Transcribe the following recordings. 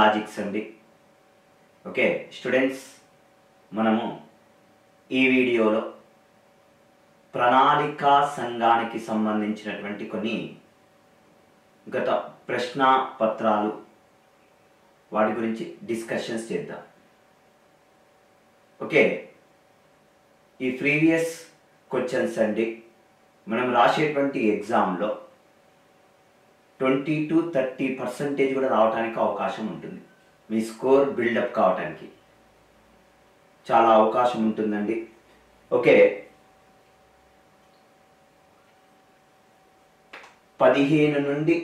Logics అండి. Okay students, మనము ఈ వీడియోలో ప్రణాళికా సంఘానికి సంబంధించినటువంటి కొన్ని గత ప్రశ్న పత్రాలు వాటి గురించి డిస్కషన్స్ చేద్దాం. ఓకే, ఈ ప్రీవియస్ క్వశ్చన్స్ అండి మనం రాసేటువంటి ఎగ్జామ్లో 20 to 30% కూడా రావడానికి అవకాశం ఉంటుంది. మీ స్కోర్ బిల్డప్ కావడానికి చాలా అవకాశం ఉంటుందండి. ఓకే, 15 నుండి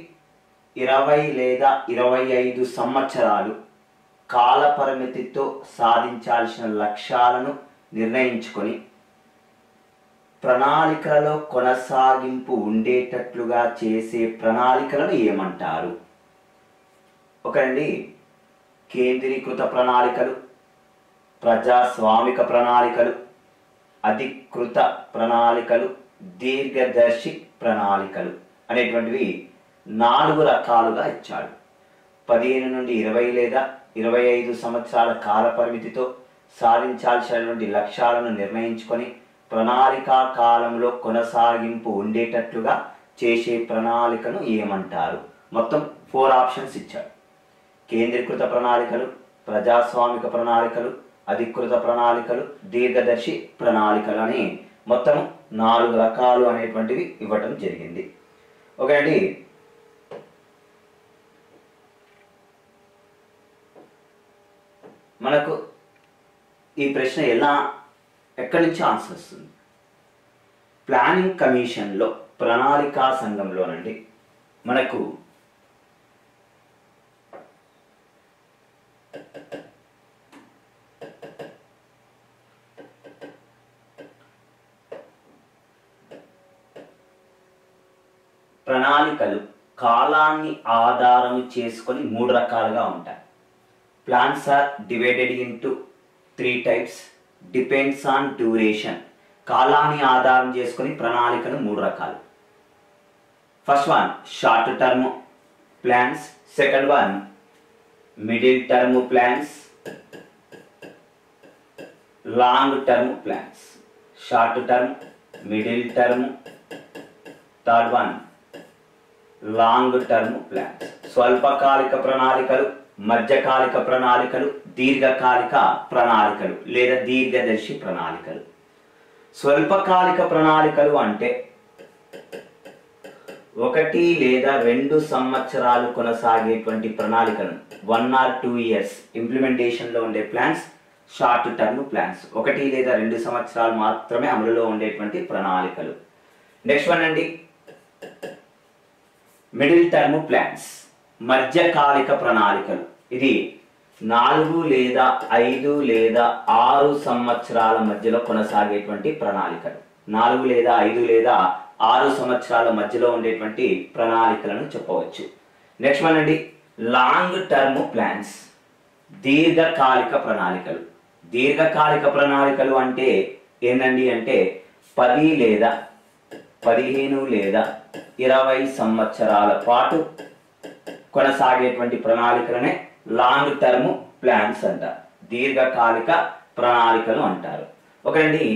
20 లేదా 25 సంవత్సరాలు కాల పరిమితితో సాధించాల్సిన లక్ష్యాలను నిర్ణయించుకొని ప్రణాళికలలో కొనసాగింపు ఉండేటట్లుగా చేసే ప్రణాళికలను ఏమంటారు? ఒకరండి, కేంద్రీకృత ప్రణాళికలు, ప్రజాస్వామిక ప్రణాళికలు, అధికృత ప్రణాళికలు, దీర్ఘదర్శి ప్రణాళికలు అనేటువంటివి 4 రకాలుగా ఇచ్చాడు. 15 నుండి 20 లేదా 25 సంవత్సరాల కాల పరిమితితో సాధించాల్సినటువంటి లక్ష్యాలను నిర్ణయించుకొని ప్రణాళికా కాలంలో కొనసాగింపు ఉండేటట్లుగా చేసే ప్రణాళికను ఏమంటారు? మొత్తం 4 ఆప్షన్స్ ఇచ్చాడు. కేంద్రీకృత ప్రణాళికలు, ప్రజాస్వామిక ప్రణాళికలు, అధికృత ప్రణాళికలు, దీర్ఘదర్శి ప్రణాళికలు అని మొత్తం 4 రకాలు అనేటువంటివి ఇవ్వటం జరిగింది. ఓకే అండి, మనకు ఈ ప్రశ్న ఎక్కడి నుంచి ఆన్సర్ వస్తుంది? ప్లానింగ్ కమిషన్లో ప్రణాళికా సంఘంలోనండి మనకు ప్రణాళికలు కాలాన్ని ఆధారం చేసుకొని 3 రకాలుగా ఉంటాయి. Plans are divided into 3 types. Depends on duration, కాలాన్ని ఆధారం చేసుకొని ప్రణాళికలు 3 రకాలు. First one short term plans, second one middle term plans, long term plans. Short term, middle term, third one long term plans. స్వల్పకాలిక ప్రణాళికలు, మధ్యకాలిక ప్రణాళికలు, దీర్ఘకాలిక ప్రణాళికలు లేదా దీర్ఘదర్శి ప్రణాళికలు. స్వల్పకాలిక ప్రణాళికలు అంటే 1 లేదా 2 సంవత్సరాలు కొనసాగేటువంటి ప్రణాళికలు, 1 or 2 years ఇంప్లిమెంటేషన్లో ఉండే ప్లాన్స్ షార్ట్ టర్మ్ ప్లాన్స్. 1 లేదా 2 సంవత్సరాలు మాత్రమే అమలులో ఉండేటువంటి ప్రణాళికలు. నెక్స్ట్ వన్ అండి మిడిల్ టర్మ్ ప్లాన్స్, మధ్యకాలిక ప్రణాళికలు. ఇది 4 లేదా 5 లేదా 6 సంవత్సరాల మధ్యలో కొనసాగేటువంటి ప్రణాళికలు. 4 లేదా 5 లేదా 6 సంవత్సరాల మధ్యలో ఉండేటువంటి ప్రణాళికలను చెప్పవచ్చు. నెక్స్ట్ వన్ అండి లాంగ్ టర్మ్ ప్లాన్స్, దీర్ఘకాలిక ప్రణాళికలు. దీర్ఘకాలిక ప్రణాళికలు అంటే ఏంటండి అంటే 10 లేదా 15 లేదా 20 సంవత్సరాల పాటు కొనసాగేటువంటి ప్రణాళికలనే లాంగ్ టర్మ్ ప్లాన్స్ అంటారు, దీర్ఘకాలిక ప్రణాళికలు అంటారు. ఓకేండి,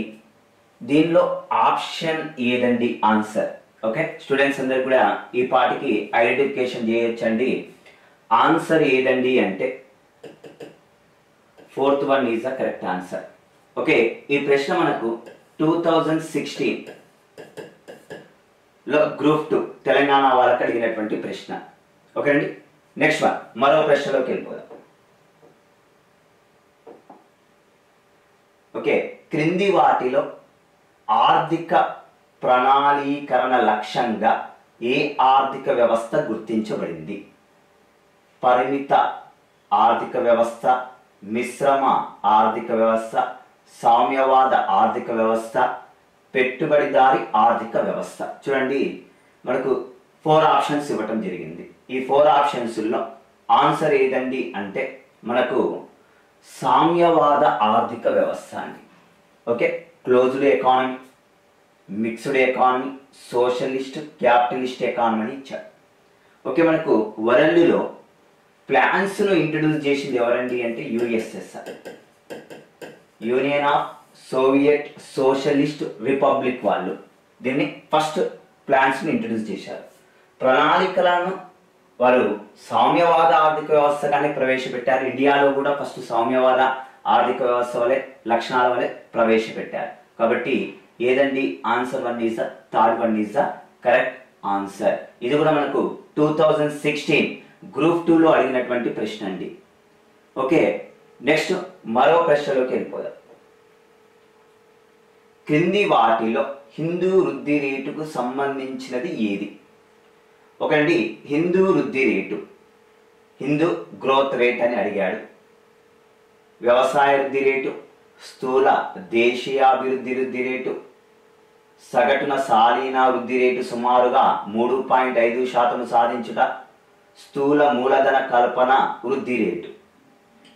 దీనిలో ఆప్షన్ ఏదండి ఆన్సర్? ఓకే స్టూడెంట్స్ అందరు కూడా ఈ పాటికి ఐడెంటిఫికేషన్ చేయొచ్చండి. ఆన్సర్ ఏదండి అంటే 4th one is the correct answer. Okay, ఈ ప్రశ్న మనకు 2016లో గ్రూప్ 2 తెలంగాణ వాళ్ళకి అడిగినటువంటి ప్రశ్న. ఓకే అండి, నెక్స్ట్ వన్ మరో ప్రశ్నలోకి వెళ్ళిపోదాం. ఓకే, క్రింది వాటిలో ఆర్థిక ప్రణాళీకరణ లక్ష్యంగా ఏ ఆర్థిక వ్యవస్థ గుర్తించబడింది? పరిమిత ఆర్థిక వ్యవస్థ, మిశ్రమ ఆర్థిక వ్యవస్థ, సామ్యవాద ఆర్థిక వ్యవస్థ, పెట్టుబడిదారి ఆర్థిక వ్యవస్థ. చూడండి, మనకు 4 ఆప్షన్స్ ఇవ్వటం జరిగింది. ఈ 4 ఆప్షన్స్లో ఆన్సర్ ఏదండి అంటే మనకు సామ్యవాద ఆర్థిక వ్యవస్థ అండి. Okay, closed economy, mixed economy, socialist, capitalist economy ఇచ్చాడు. ఓకే, మనకు వరల్డ్లో ప్లాన్స్ను ఇంట్రడ్యూస్ చేసింది ఎవరండి అంటే USSR, union of Soviet socialist republic వాళ్ళు దీన్ని ఫస్ట్ ప్లాన్స్ను ఇంట్రడ్యూస్ చేశారు. ప్రణాళికలను వారు సామ్యవాద ఆర్థిక వ్యవస్థగానే ప్రవేశపెట్టారు. ఇండియాలో కూడా ఫస్ట్ సామ్యవాద ఆర్థిక వ్యవస్థ వలె లక్షణాల వలె ప్రవేశపెట్టారు. కాబట్టి ఏదండి answer 1 is the third one is the correct answer. ఇది కూడా మనకు 2016 గ్రూప్ 2లో అడిగినటువంటి ప్రశ్న అండి. ఓకే, నెక్స్ట్ మరో ప్రశ్నలోకి వెళ్ళిపోదాం. క్రింది వాటిలో హిందూ వృద్ధి రేటుకు సంబంధించినది ఏది? ఒకటి హిందూ వృద్ధి రేటు, హిందూ గ్రోత్ రేట్ అని అడిగాడు. వ్యవసాయ వృద్ధి రేటు, స్థూల దేశీయాభివృద్ధి రేటు, సగటున సాలీనా వృద్ధి రేటు సుమారుగా 3.5% సాధించుట, స్థూల మూలధన కల్పన వృద్ధి రేటు.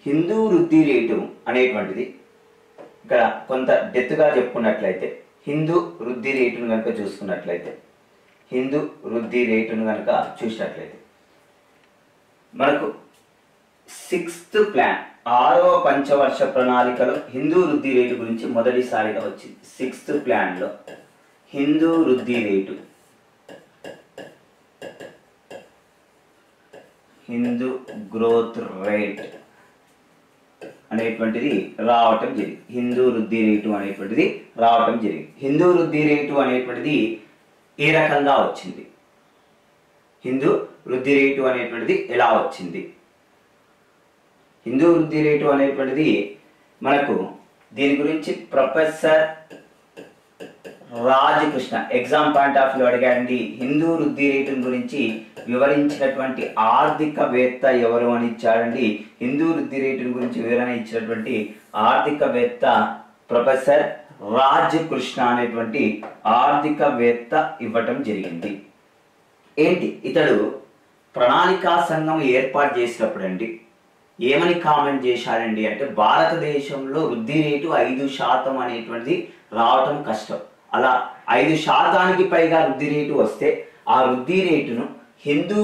హిందూ వృద్ధి రేటు అనేటువంటిది ఇక్కడ కొంత డెప్త్గా చెప్పుకున్నట్లయితే హిందూ వృద్ధి రేటును కనుక చూసుకున్నట్లయితే, హిందూ వృద్ధి రేటును కనుక చూసినట్లయితే మనకు 6th ప్లాన్ 6వ పంచవర్ష ప్రణాళికలో హిందూ వృద్ధి రేటు గురించి మొదటిసారిగా వచ్చింది. 6th ప్లాన్లో హిందూ వృద్ధి రేటు, హిందూ గ్రోత్ రేట్ అనేటువంటిది రావటం జరిగింది. హిందూ వృద్ధి రేటు అనేటువంటిది రావటం జరిగింది. హిందూ వృద్ధి రేటు అనేటువంటిది ఏ రకంగా వచ్చింది? హిందూ వృద్ధి రేటు అనేటువంటిది ఎలా వచ్చింది? హిందూ వృద్ధి రేటు అనేటువంటిది మనకు దీని గురించి professor Raj Krishna exam point of view అడిగాడండి. హిందూ వృద్ధి రేటు గురించి వివరించినటువంటి ఆర్థికవేత్త ఎవరు అని ఇచ్చాడండి. హిందూ వృద్ధి రేటు గురించి వివరణ ఇచ్చినటువంటి ఆర్థికవేత్త ప్రొఫెసర్ రాజ్ కృష్ణ అనేటువంటి ఆర్థికవేత్త ఇవ్వటం జరిగింది. ఏంటి ఇతడు ప్రణాళికా సంఘం ఏర్పాటు చేసినప్పుడు అండి ఏమని కామెంట్ చేశాడండి అంటే భారతదేశంలో వృద్ధి రేటు 5% అనేటువంటిది రావటం కష్టం. అలా 5%కి పైగా వృద్ధి రేటు వస్తే ఆ వృద్ధి రేటును హిందూ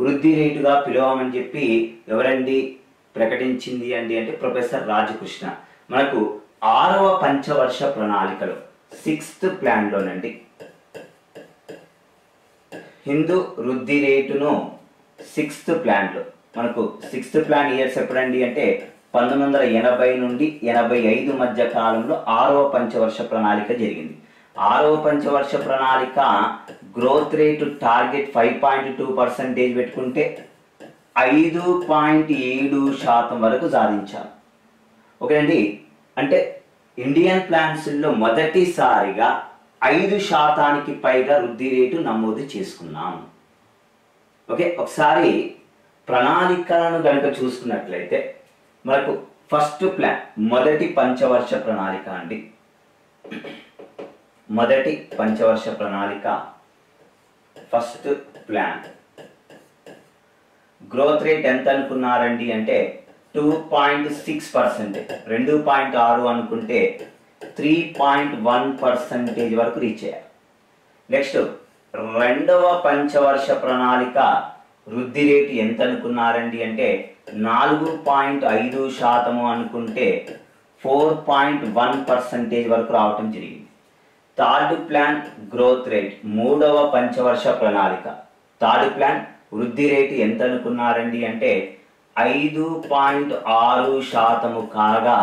వృద్ధి రేటుగా పిలవమని చెప్పి ఎవరండి ప్రకటించింది అండి అంటే ప్రొఫెసర్ రాజకృష్ణ. మనకు 6వ పంచవర్ష ప్రణాళికలో 6th ప్లాన్లోనండి హిందూ వృద్ధి రేటును 6th ప్లాన్లో మనకు 6th ప్లాన్ ఇయర్స్ ఎప్పుడండి అంటే 1980 నుండి 85 మధ్య కాలంలో 6వ పంచవర్ష ప్రణాళిక జరిగింది. 6వ పంచవర్ష ప్రణాళిక గ్రోత్ రేటు టార్గెట్ 5.2% పెట్టుకుంటే 5.7% వరకు సాధించారు. ఓకే అండి, అంటే ఇండియన్ ప్లాన్స్లో మొదటిసారిగా 5%కి పైగా వృద్ధి రేటు నమోదు చేసుకున్నాం. ఓకే, ఒకసారి ప్రణాళికలను కనుక చూసుకున్నట్లయితే మనకు ఫస్ట్ ప్లాన్ మొదటి పంచవర్ష ప్రణాళిక అండి. మొదటి పంచవర్ష ప్రణాళిక ఫస్ట్ ప్లాన్ గ్రోత్ రేట్ ఎంత అనుకున్నారండి అంటే 2.6%, 2.6 అనుకుంటే 3.1% వరకు రీచ్ అయ్యారు. నెక్స్ట్ రెండవ పంచవర్ష ప్రణాళిక వృద్ధి రేటు ఎంత అనుకున్నారండి అంటే 4.5% అనుకుంటే 4.1% వరకు రావటం జరిగింది. థర్డ్ ప్లాన్ గ్రోత్ రేట్ మూడవ పంచవర్ష ప్రణాళిక థర్డ్ ప్లాన్ వృద్ధి రేటు ఎంత అనుకున్నారండి అంటే 5.6% కాగా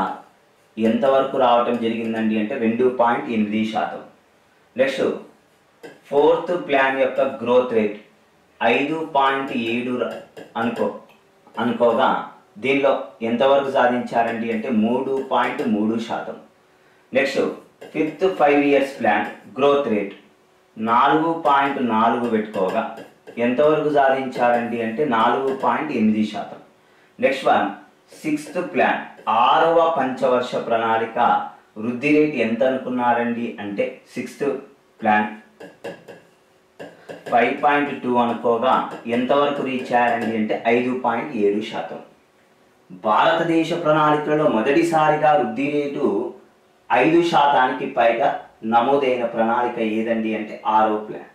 ఎంతవరకు రావటం జరిగిందండి అంటే 2.8%. నెక్స్ట్ ఫోర్త్ ప్లాన్ యొక్క గ్రోత్ రేట్ 5.7 అనుకోగా దీనిలో ఎంతవరకు సాధించారండి అంటే 3.3%. Next fifth 5 years plan growth rate 4.4 పెట్టుకోగా ఎంతవరకు సాధించారండి అంటే 4.8%. నెక్స్ట్ వన్ సిక్స్త్ ప్లాన్ 6వ పంచవర్ష ప్రణాళిక వృద్ధి రేట్ ఎంత అనుకున్నారండి అంటే సిక్స్త్ ప్లాన్ 5.2 అనుకోగా ఎంతవరకు రీచ్ అయ్యారండి అంటే 5.7%. భారతదేశ ప్రణాళికలో మొదటిసారిగా వృద్ధి రేటు 5%కి పైగా నమోదైన ప్రణాళిక ఏదండి అంటే 6వ ప్లాన్.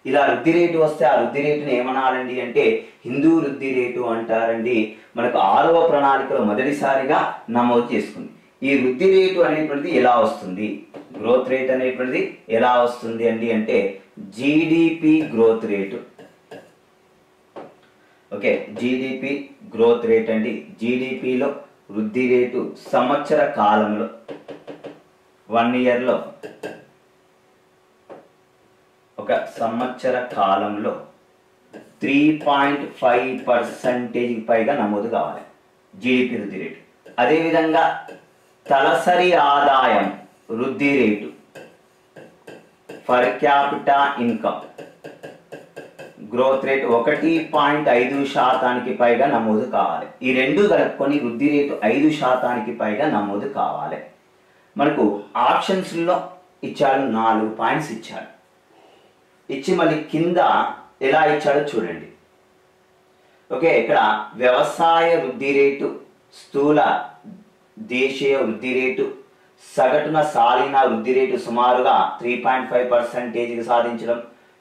ఇలా వృద్ధి రేటు వస్తే ఆ వృద్ధి రేటుని ఏమనాలండి అంటే హిందూ వృద్ధి రేటు అంటారండి. మనకు 6వ ప్రణాళికలో మొదటిసారిగా నమోదు చేసుకుంది. ఈ వృద్ధి రేటు అనేటువంటిది ఎలా వస్తుంది, గ్రోత్ రేట్ అనేటువంటిది ఎలా వస్తుంది అండి అంటే GDP growth rate. Okay, GDP growth rate అండి. జీడిపిలో వృద్ధి రేటు సంవత్సర కాలంలో 1 ఇయర్లో ఒక సంవత్సర కాలంలో 3.5% పైగా నమోదు కావాలి జీడిపి వృద్ధి రేటు. అదేవిధంగా తలసరి ఆదాయం వృద్ధి rate per capita income growth rate 1.5% పైగా నమోదు కావాలి. ఈ రెండు కలుపుకొని వృద్ధి రేటు 5% పైగా నమోదు కావాలి. మనకు ఆప్షన్స్లో ఇచ్చాడు 4 పాయింట్స్ ఇచ్చాడు. ఇచ్చి మళ్ళీ కింద ఎలా ఇచ్చాడో చూడండి. ఓకే, ఇక్కడ వ్యవసాయ వృద్ధి రేటు, స్థూల దేశీయ వృద్ధి రేటు, సగటున సాలిన వృద్ధి రేటు సుమారుగా 3.5% సాధించడం,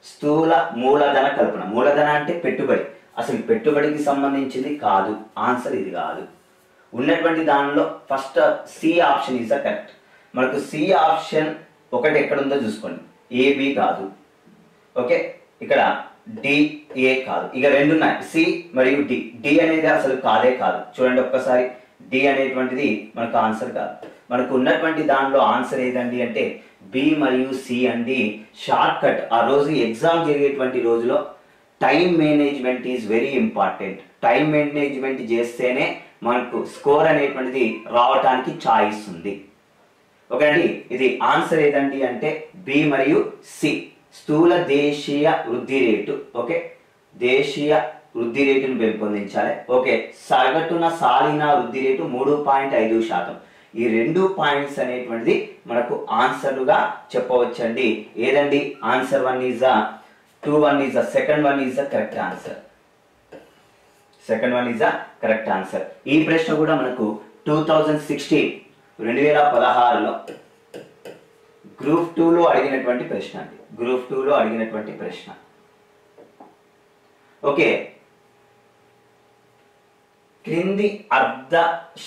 స్థూల మూలధన కల్పన. మూలధన అంటే పెట్టుబడి, అసలు పెట్టుబడికి సంబంధించింది కాదు, ఆన్సర్ ఇది కాదు. ఉన్నటువంటి దానిలో first C option is the correct. మనకు సి ఆప్షన్ ఒకటి ఎక్కడుందో చూసుకోండి, ఏబి కాదు. ఓకే, ఇక్కడ డిఏ కాదు, ఇక రెండు ఉన్నాయి, సి మరియు డి. డి అనేది అసలు కాదే కాదు. చూడండి ఒక్కసారి, డి అనేటువంటిది మనకు ఆన్సర్ కాదు. మనకు ఉన్నటువంటి దానిలో ఆన్సర్ ఏదండి అంటే బి మరియు సి అండి. Short cut. ఆ రోజు ఎగ్జామ్ జరిగేటువంటి రోజులో time management is very important. Time management చేస్తేనే మనకు స్కోర్ అనేటువంటిది రావటానికి ఛాయిస్ ఉంది. ఓకే అండి, ఇది ఆన్సర్ ఏదండి అంటే బి మరియు సి, స్థూల దేశీయ వృద్ధి రేటు. ఓకే, దేశీయ వృద్ధి రేటును పెంపొందించాలి. ఓకే, సగటున సాలిన వృద్ధి రేటు 3.5%. ఈ 2 పాయింట్స్ అనేటువంటిది మనకు ఆన్సర్లుగా చెప్పవచ్చండి. ఏదండి answer 1 is the 2 is the second 1 is the correct answer. Second 1 is the correct answer. ఈ ప్రశ్న కూడా మనకు 2016లో గ్రూప్ 2లో అడిగినటువంటి ప్రశ్న అండి. గ్రూప్ 2లో అడిగినటువంటి ప్రశ్న. ఓకే, క్రింది అర్థ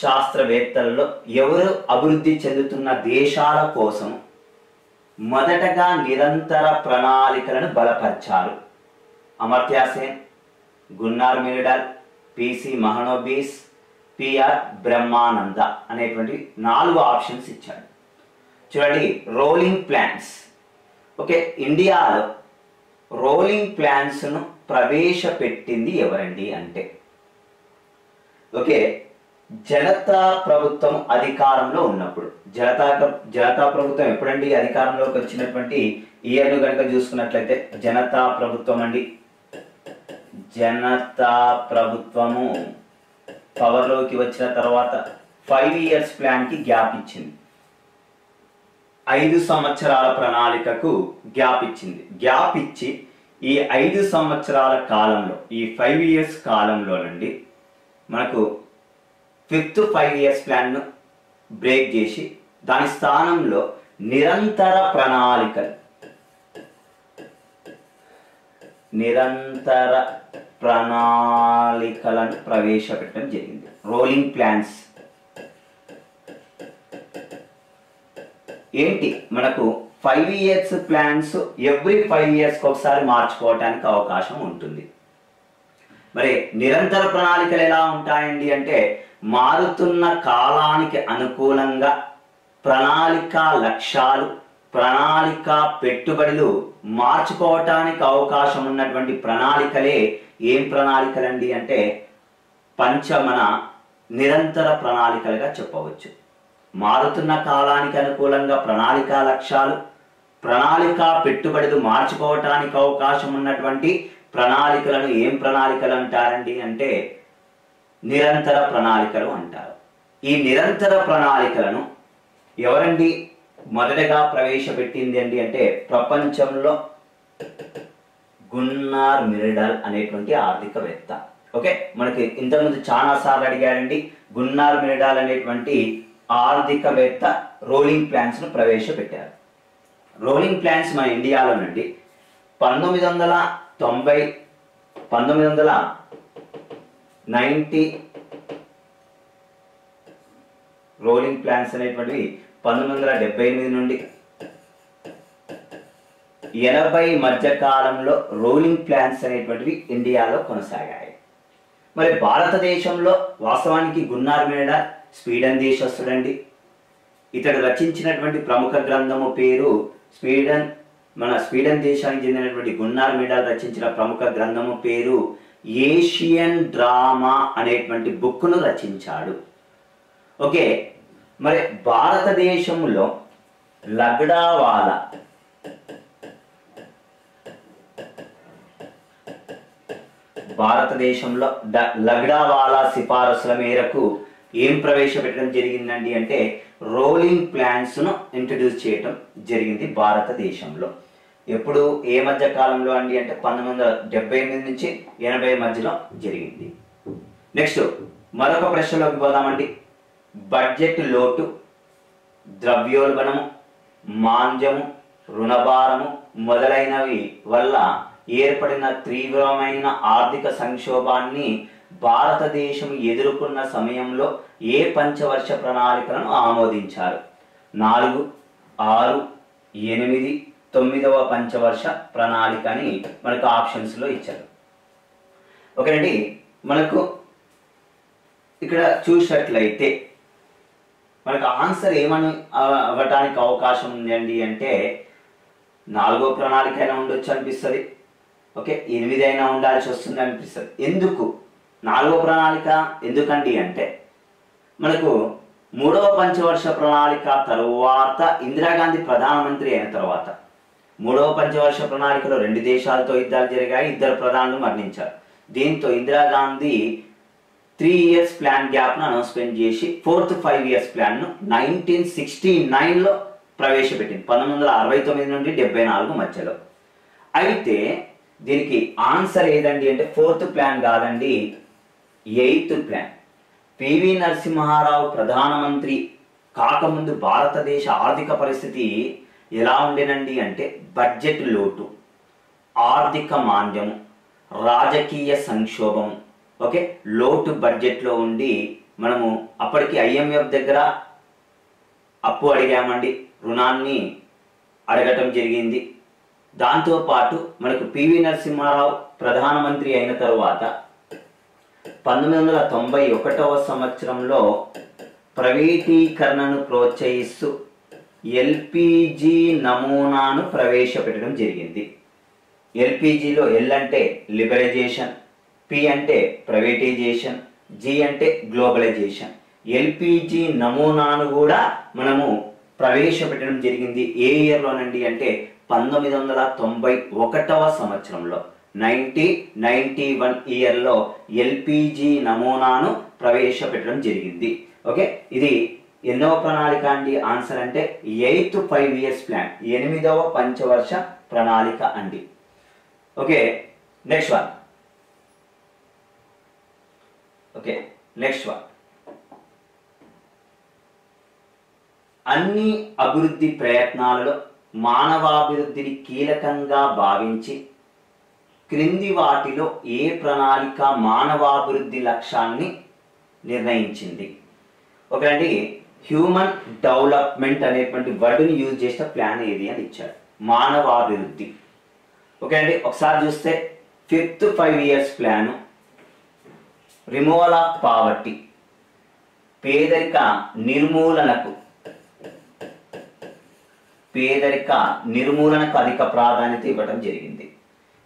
శాస్త్రవేత్తలలో ఎవరు అభివృద్ధి చెందుతున్న దేశాల కోసం మొదటగా నిరంతర ప్రణాళికలను బలపరిచారు? Amartya Sen, Gunnar Myrdal, PC Mahalanobis, PR Brahmananda అనేటువంటి 4 ఆప్షన్స్ ఇచ్చాడు. చూడండి, రోలింగ్ ప్లాన్స్. ఓకే, ఇండియాలో రోలింగ్ ప్లాన్స్ను ప్రవేశపెట్టింది ఎవరండి అంటే ఓకే జనతా ప్రభుత్వం అధికారంలో ఉన్నప్పుడు. జనతా ప్రభుత్వం ఎప్పుడండి అధికారంలోకి వచ్చినటువంటి ఇయర్ను కనుక చూసుకున్నట్లయితే జనతా ప్రభుత్వం అండి. జనతా ప్రభుత్వము పవర్లోకి వచ్చిన తర్వాత 5 ఇయర్స్ ప్లాన్కి గ్యాప్ ఇచ్చింది. 5 సంవత్సరాల ప్రణాళికకు గ్యాప్ ఇచ్చింది. గ్యాప్ ఇచ్చి ఈ 5 సంవత్సరాల కాలంలో, ఈ 5 ఇయర్స్ కాలంలోనండి మనకు 5th 5 ఇయర్స్ ప్లాన్ను బ్రేక్ చేసి దాని స్థానంలో నిరంతర ప్రణాళికలను ప్రవేశపెట్టడం జరిగింది. రోలింగ్ ప్లాన్స్ ఏంటి? మనకు 5 ఇయర్స్ ప్లాన్స్ ఎవ్రీ 5 ఇయర్స్కి ఒకసారి మార్చుకోవటానికి అవకాశం ఉంటుంది. మరి నిరంతర ప్రణాళికలు ఎలా ఉంటాయండి అంటే మారుతున్న కాలానికి అనుకూలంగా ప్రణాళిక లక్ష్యాలు, ప్రణాళిక పెట్టుబడులు మార్చుకోవటానికి అవకాశం ఉన్నటువంటి ప్రణాళికలే ఏం ప్రణాళికలండి అంటే పంచమన నిరంతర ప్రణాళికలుగా చెప్పవచ్చు. మారుతున్న కాలానికి అనుకూలంగా ప్రణాళిక లక్ష్యాలు, ప్రణాళిక పెట్టుబడులు మార్చుకోవటానికి అవకాశం ఉన్నటువంటి ప్రణాళికలను ఏం ప్రణాళికలు అంటారండి అంటే నిరంతర ప్రణాళికలు అంటారు. ఈ నిరంతర ప్రణాళికలను ఎవరండి మొదటగా ప్రవేశపెట్టింది అండి అంటే ప్రపంచంలో గున్నార్ మిర్డల్ అనేటువంటి ఆర్థికవేత్త. ఓకే, మనకి ఇంతకుముందు చాలా సార్లు అడిగారండి. గున్నార్ మిర్డల్ అనేటువంటి ఆర్థికవేత్త రోలింగ్ ప్లాన్స్ ను ప్రవేశపెట్టారు. రోలింగ్ ప్లాన్స్ మన ఇండియాలోనండి 1990 రోలింగ్ ప్లాన్స్ అనేటువంటివి 1978 నుండి 80 మధ్య కాలంలో రోలింగ్ ప్లాన్స్ అనేటువంటివి ఇండియాలో కొనసాగాయి. మరి భారతదేశంలో వాస్తవానికి గున్నార్ మేడార్ స్వీడన్ దేశస్తుడండి. ఇతడు రచించినటువంటి ప్రముఖ గ్రంథము పేరు స్వీడన్ దేశానికి చెందినటువంటి గున్నార్ మేడార్ రచించిన ప్రముఖ గ్రంథము పేరు ఏషియన్ డ్రామా అనేటువంటి బుక్ను రచించాడు. ఓకే, మరి భారతదేశంలో లగ్డావాలా లగ్డావాలా సిఫారసుల మేరకు ఏం ప్రవేశపెట్టడం జరిగిందండి అంటే రోలింగ్ ప్లాన్స్ను ఇంట్రడ్యూస్ చేయటం జరిగింది భారతదేశంలో. ఎప్పుడు ఏ మధ్య కాలంలో అండి అంటే 1978 నుంచి 80 మధ్యలో జరిగింది. నెక్స్ట్ మరొక ప్రశ్నలోకి పోదామండి. బడ్జెట్ లోటు, ద్రవ్యోల్బణము, మాంద్యము, రుణభారము మొదలైనవి వల్ల ఏర్పడిన తీవ్రమైన ఆర్థిక సంక్షోభాన్ని భారతదేశం ఎదుర్కొన్న సమయంలో ఏ పంచవర్ష ప్రణాళికలను ఆమోదించారు? 4, 6, 8, 9వ పంచవర్ష ప్రణాళిక అని మనకు ఆప్షన్స్లో ఇచ్చారు. ఓకేనండి, మనకు ఇక్కడ చూసినట్లయితే మనకు ఆన్సర్ ఏమని అవ్వటానికి అవకాశం ఉందండి అంటే 4వ ప్రణాళిక అయినా ఉండొచ్చు అనిపిస్తుంది. ఓకే, 8 అయినా ఉండాల్సి వస్తుంది అనిపిస్తుంది. ఎందుకు 4వ ప్రణాళిక ఎందుకండి అంటే మనకు 3వ పంచవర్ష ప్రణాళిక తరువాత ఇందిరాగాంధీ ప్రధానమంత్రి అయిన తర్వాత 3వ పంచవర్ష ప్రణాళికలో 2 దేశాలతో యుద్ధాలు జరిగాయి, 2 ప్రధానులు మరణించారు. దీంతో ఇందిరాగాంధీ 3 ఇయర్స్ ప్లాన్ గ్యాప్ను అనౌన్స్మెంట్ చేసి 4th 5 ఇయర్స్ ప్లాన్ను 1969లో ప్రవేశపెట్టింది, 1969 నుండి 74 మధ్యలో. అయితే దీనికి ఆన్సర్ ఏదండి అంటే 4th ప్లాన్ కాదండి, 8th ప్లాన్. పివి నరసింహారావు ప్రధానమంత్రి కాకముందు భారతదేశ ఆర్థిక పరిస్థితి ఎలా ఉండేనండి అంటే బడ్జెట్ లోటు, ఆర్థిక మాంద్యము, రాజకీయ సంక్షోభం. ఓకే, లోటు బడ్జెట్లో ఉండి మనము అప్పటికి ఐఎంఎఫ్ దగ్గర అప్పు అడిగామండి, రుణాన్ని అడగటం జరిగింది. దాంతోపాటు మనకు పివి నరసింహారావు ప్రధానమంత్రి అయిన తరువాత 1991వ సంవత్సరంలో ప్రైవేటీకరణను ప్రోత్సహిస్తూ ఎల్పిజి నమూనాను ప్రవేశపెట్టడం జరిగింది. ఎల్పిజిలో ఎల్ అంటే లిబరలైజేషన్, పి అంటే ప్రైవేటైజేషన్, జి అంటే గ్లోబలైజేషన్. ఎల్పిజి నమూనాను కూడా మనము ప్రవేశపెట్టడం జరిగింది. ఏ ఇయర్లోనండి అంటే 1991వ సంవత్సరంలో 1991 ఇయర్లో ఎల్పిజి నమూనాను ప్రవేశపెట్టడం జరిగింది. ఓకే, ఇది ఎన్నో ప్రణాళిక అండి ఆన్సర్ అంటే 8th 5 ఇయర్స్ ప్లాన్, 8వ పంచవర్ష ప్రణాళిక అండి. Okay, next one. Okay, next one. అన్ని అభివృద్ధి ప్రయత్నాలలో మానవాభివృద్ధిని కీలకంగా భావించి క్రింది వాటిలో ఏ ప్రణాళిక మానవాభివృద్ధి లక్ష్యాన్ని నిర్ణయించింది? ఓకేనండి, హ్యూమన్ డెవలప్మెంట్ అనేటువంటి వర్డ్ని యూజ్ చేసిన ప్లాన్ ఏది అని ఇచ్చాడు, మానవాభివృద్ధి. ఓకే అండి, ఒకసారి చూస్తే 5th 5 years plan removal of poverty, పేదరిక నిర్మూలనకు అధిక ప్రాధాన్యత ఇవ్వడం జరిగింది.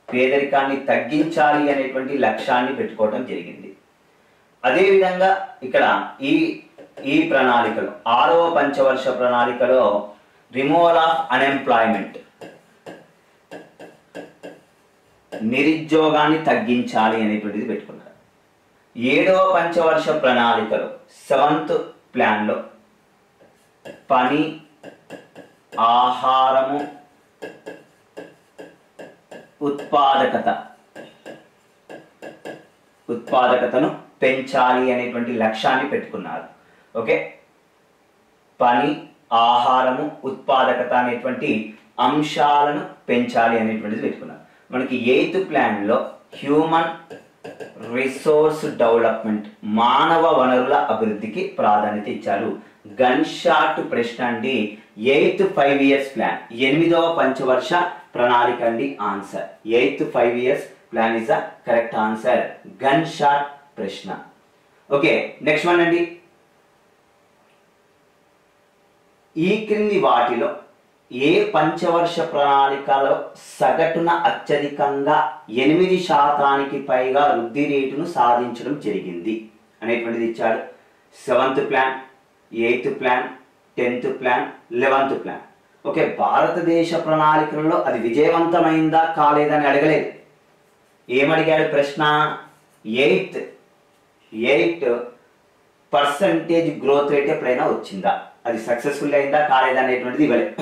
పేదరికాన్ని తగ్గించాలి అనేటువంటి లక్ష్యాన్ని పెట్టుకోవడం జరిగింది. అదేవిధంగా ఇక్కడ ఈ ప్రణాళికలో 6వ పంచవర్ష ప్రణాళికలో రిమూవల్ ఆఫ్ అన్ఎంప్లాయ్మెంట్, నిరుద్యోగాన్ని తగ్గించాలి అనేటువంటిది పెట్టుకున్నారు. 7వ పంచవర్ష ప్రణాళికలో 7th ప్లాన్లో పని, ఆహారము, ఉత్పాదకతను పెంచాలి అనేటువంటి లక్ష్యాన్ని పెట్టుకున్నారు. ఓకే, పని, ఆహారము, ఉత్పాదకత అనేటువంటి అంశాలను పెంచాలి అనేటువంటిది పెట్టుకున్నారు. మనకి 8th ప్లాన్లో హ్యూమన్ రిసోర్స్ డెవలప్మెంట్, మానవ వనరుల అభివృద్ధికి ప్రాధాన్యత ఇచ్చారు. గన్ షాట్ ప్రశ్న అండి. 8th 5 years ప్లాన్, 8వ పంచవర్ష ప్రణాళిక అండి answer. 8th 5 years plan is the correct answer. Gun shot ప్రశ్న. ఓకే, నెక్స్ట్ వన్ అండి. ఈ క్రింది వాటిలో ఏ పంచవర్ష ప్రణాళికలో సగటున అత్యధికంగా 8% పైగా వృద్ధి రేటును సాధించడం జరిగింది అనేటువంటిది ఇచ్చాడు. 7th plan, 8th plan, 10th plan, 11th plan. Okay, భారతదేశ ప్రణాళికలలో అది విజయవంతమైందా కాలేదని అడగలేదు. ఏమడిగాడు ప్రశ్న? 8% గ్రోత్ రేట్ ఎప్పుడైనా వచ్చిందా, అది సక్సెస్ఫుల్ అయిందా కాలేదా అనేటువంటిది ఇవ్వలేదు.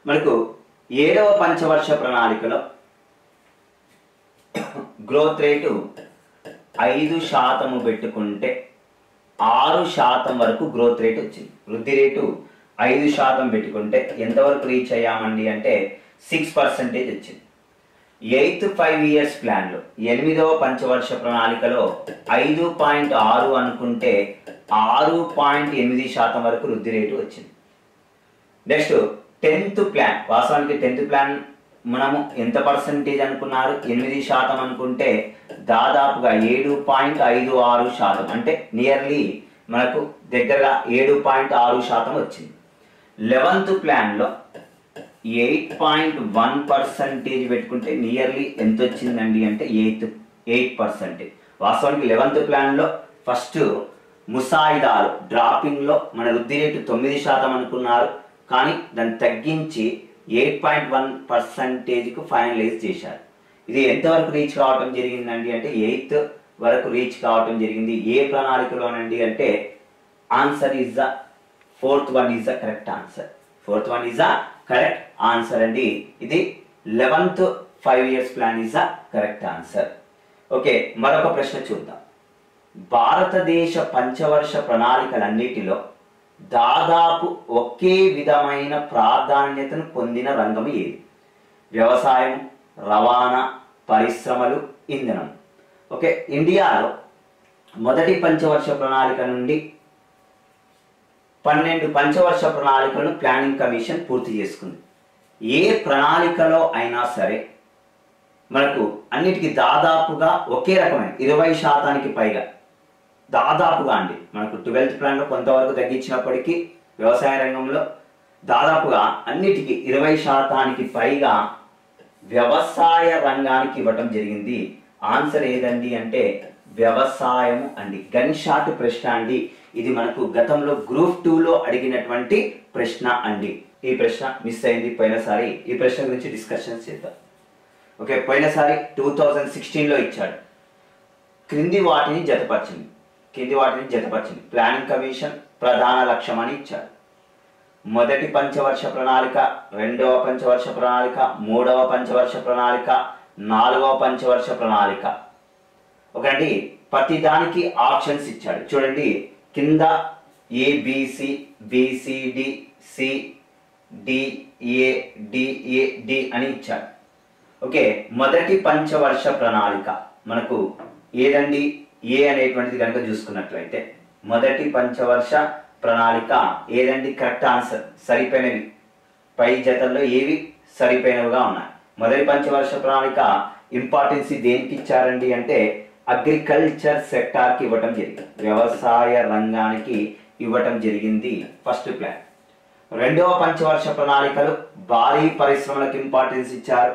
మనకు 7వ పంచవర్ష ప్రణాళికలో గ్రోత్ రేటు 5% పెట్టుకుంటే 6% వరకు గ్రోత్ రేట్ వచ్చింది. వృద్ధి రేటు 5% పెట్టుకుంటే ఎంతవరకు రీచ్ అయ్యామండి అంటే 6% వచ్చింది. 8th 5 years ప్లాన్లో 8వ పంచవర్ష ప్రణాళికలో 5.6 అనుకుంటే 6.8% వరకు వృద్ధి రేటు వచ్చింది. నెక్స్ట్ 10th ప్లాన్, వాస్తవానికి 10th ప్లాన్ మనము ఎంత పర్సెంటేజ్ అనుకున్నారు? 8% అనుకుంటే దాదాపుగా 7.56%, అంటే నియర్లీ మనకు దగ్గరగా 7.6% వచ్చింది. 11th ప్లాన్లో 8.1% పెట్టుకుంటే నియర్లీ ఎంత వచ్చిందండి అంటే 8%. వాస్తవానికి 11th ప్లాన్లో ఫస్ట్ ముసాయిదాలు డ్రాపింగ్లో మన వృద్ధి రేటు 9% అనుకున్నారు, కానీ దాన్ని తగ్గించి 8.1%కు ఫైనలైజ్ చేశారు. ఇది ఎంతవరకు రీచ్ కావటం జరిగిందండి అంటే 8th వరకు రీచ్ కావటం జరిగింది. ఏ ప్రణాళికలోనండి అంటే answer is the 4th one is the correct answer. 4th one is the correct answer అండి. ఇది 11th 5 years plan is the correct answer. Okay, మరొక ప్రశ్న చూద్దాం. భారతదేశ పంచవర్ష ప్రణాళికలన్నిటిలో దాదాపు ఒకే విధమైన ప్రాధాన్యతను పొందిన రంగం ఏది? వ్యవసాయం, రవాణా, పరిశ్రమలు, ఇంధనం. ఓకే, ఇండియాలో మొదటి పంచవర్ష ప్రణాళిక నుండి 12 పంచవర్ష ప్రణాళికలను ప్లానింగ్ కమిషన్ పూర్తి చేసుకుంది. ఏ ప్రణాళికలో అయినా సరే మనకు అన్నిటికీ దాదాపుగా ఒకే రకమైన 20% పైగా, దాదాపుగా అండి మనకు 12th ప్లాన్లో కొంతవరకు తగ్గించినప్పటికీ వ్యవసాయ రంగంలో దాదాపుగా అన్నిటికీ 20% పైగా వ్యవసాయ రంగానికి ఇవ్వటం జరిగింది. ఆన్సర్ ఏదండి అంటే వ్యవసాయము అండి. గన్ షాట్ ప్రశ్న అండి. ఇది మనకు గతంలో గ్రూప్ 2లో అడిగినటువంటి ప్రశ్న అండి. ఈ ప్రశ్న మిస్ అయింది పోయినసారి. ఈ ప్రశ్న గురించి డిస్కషన్ చేద్దాం. ఓకే, పోయినసారి 2016లో ఇచ్చాడు. క్రింది వాటిని జతపరిచింది. ప్లానింగ్ కమిషన్ ప్రధాన లక్ష్యం అని ఇచ్చాడు. మొదటి పంచవర్ష ప్రణాళిక, 2వ పంచవర్ష ప్రణాళిక, 3వ పంచవర్ష ప్రణాళిక, 4వ పంచవర్ష ప్రణాళిక. ఒకటి ప్రతి దానికి ఆప్షన్స్ ఇచ్చాడు. చూడండి కింద ABC, BCD, CDAD అని ఇచ్చాడు. ఓకే, మొదటి పంచవర్ష ప్రణాళిక మనకు ఏదండి? ఏ అనేటువంటిది కనుక చూసుకున్నట్లయితే మొదటి పంచవర్ష ప్రణాళిక ఏదండి? Correct answer. సరిపోయినవి పై జతల్లో ఏవి సరిపోయినవిగా ఉన్నాయి. మొదటి పంచవర్ష ప్రణాళిక ఇంపార్టెన్స్ దేనికి ఇచ్చారండి అంటే అగ్రికల్చర్ సెక్టార్కి ఇవ్వటం జరిగింది, వ్యవసాయ రంగానికి ఇవ్వటం జరిగింది ఫస్ట్ ప్లాన్. 2వ పంచవర్ష ప్రణాళికలు భారీ పరిశ్రమలకు ఇంపార్టెన్స్ ఇచ్చారు.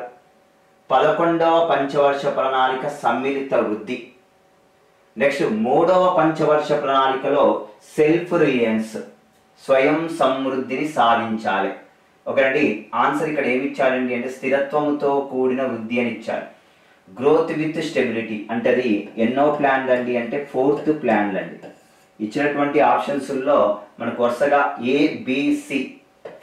11వ పంచవర్ష ప్రణాళిక సమ్మిళిత వృద్ధి. నెక్స్ట్ 3వ పంచవర్ష ప్రణాళికలో సెల్ఫ్ రిలయన్స్, స్వయం సమృద్ధిని సాధించాలి. ఒకటి ఆన్సర్ ఇక్కడ ఏమి ఇచ్చాడండి అంటే స్థిరత్వంతో కూడిన వృద్ధి అని ఇచ్చాడు. గ్రోత్ విత్ స్టెబిలిటీ అంటే అది ఎన్నో ప్లాన్ అండి అంటే 4th ప్లాన్ అండి. ఇచ్చినటువంటి ఆప్షన్స్లో మనకు వరుసగా ABC,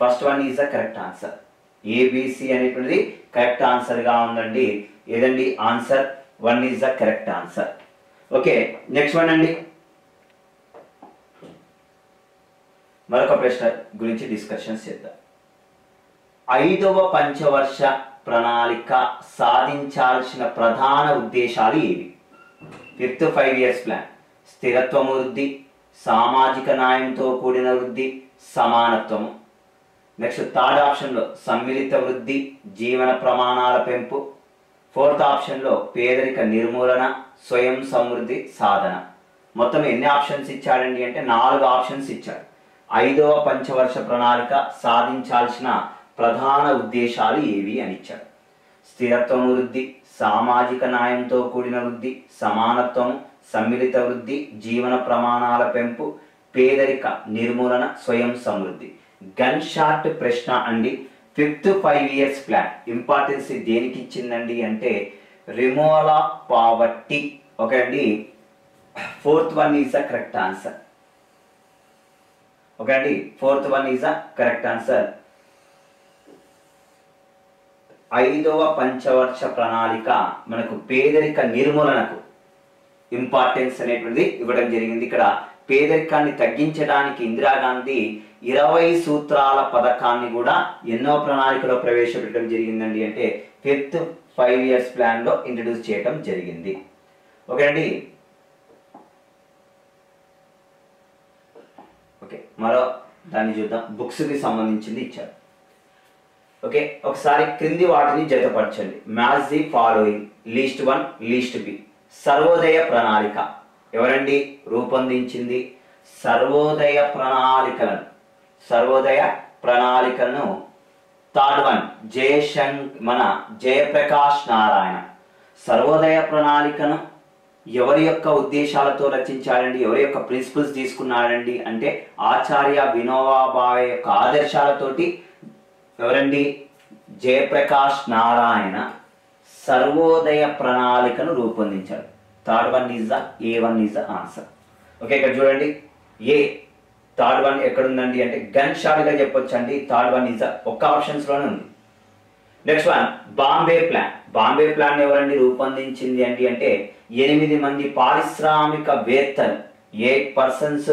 first one is the correct answer. ABC అనేటువంటిది కరెక్ట్ ఆన్సర్గా ఉందండి. ఏదండి answer 1 is the correct answer. Okay, next one అండి. మరొక ప్రశ్న గురించి డిస్కషన్స్ చేద్దాం. 5వ పంచవర్ష ప్రణాళిక సాధించాల్సిన ప్రధాన ఉద్దేశాలు ఏవి? ఫిఫ్త్ 5 ఇయర్స్ ప్లాన్ స్థిరత్వం వృద్ధి, సామాజిక న్యాయంతో కూడిన వృద్ధి, సమానత్వము. నెక్స్ట్ థర్డ్ ఆప్షన్లో సమ్మిళిత వృద్ధి, జీవన ప్రమాణాల పెంపు. ఫోర్త్ ఆప్షన్లో పేదరిక నిర్మూలన, స్వయం సమృద్ధి సాధన. మొత్తం ఎన్ని ఆప్షన్స్ ఇచ్చాడండి అంటే 4 ఆప్షన్స్ ఇచ్చాడు. 5వ పంచవర్ష ప్రణాళిక సాధించాల్సిన ప్రధాన ఉద్దేశాలు ఏవి అని ఇచ్చాడు. స్థిరత్వం వృద్ధి, సామాజిక న్యాయంతో కూడిన వృద్ధి, సమానత్వం, సమ్మిళిత వృద్ధి, జీవన ప్రమాణాల పెంపు, పేదరిక నిర్మూలన, స్వయం సమృద్ధి. గన్ షాట్ ప్రశ్న అండి. ఫిఫ్త్ 5 ఇయర్స్ ప్లాన్ ఇంపార్టెన్స్ దేనికి ఇచ్చిందండి అంటే రిమూవల్ ఆఫ్ పావర్టీ. ఓకే అండి, fourth one is the correct answer. Okay అండి, fourth one is the correct answer. 5వ పంచవర్ష ప్రణాళిక మనకు పేదరిక నిర్మూలనకు ఇంపార్టెన్స్ అనేటువంటిది ఇవ్వడం జరిగింది. ఇక్కడ పేదరికాన్ని తగ్గించడానికి ఇందిరాగాంధీ 20 సూత్రాల పథకాన్ని కూడా ఎన్నో ప్రణాళికలో ప్రవేశపెట్టడం జరిగిందండి అంటే ఫిఫ్త్ 5 ఇయర్స్ ప్లాన్ లో ఇంట్రడ్యూస్ చేయడం జరిగింది. ఓకే అండి, ఓకే మరో దాన్ని చూద్దాం. బుక్స్ కి సంబంధించింది ఇచ్చారు. ఓకే, ఒకసారి క్రింది వాటిని జతపరచండి. Match the following, list 1 list B. Sarvodaya ప్రణాళిక ఎవరండి రూపొందించింది? సర్వోదయ ప్రణాళికలను థర్డ్ వన్ మన జయప్రకాష్ నారాయణ. సర్వోదయ ప్రణాళికను ఎవరి యొక్క ఉద్దేశాలతో రచించాడండి, ఎవరి యొక్క ప్రిన్సిపల్స్ తీసుకున్నాడండి అంటే ఆచార్య వినోబా భావే యొక్క ఆదర్శాలతోటి ఎవరండి జయప్రకాష్ నారాయణ సర్వోదయ ప్రణాళికను రూపొందించాడు. Third one is the A1 is the answer. Okay, ఇక్కడ చూడండి ఏ థర్డ్ వన్ ఎక్కడుందండి అంటే గన్ షాట్ గా చెప్పొచ్చండి. థర్డ్ వన్ ఈజ్ ద ఒక్క ఆప్షన్స్ లోనే ఉంది. Next one Bombay plan. Bombay plan ఎవరండి రూపొందించింది అండి అంటే 8 మంది పారిశ్రామికవేత్తలు 8 persons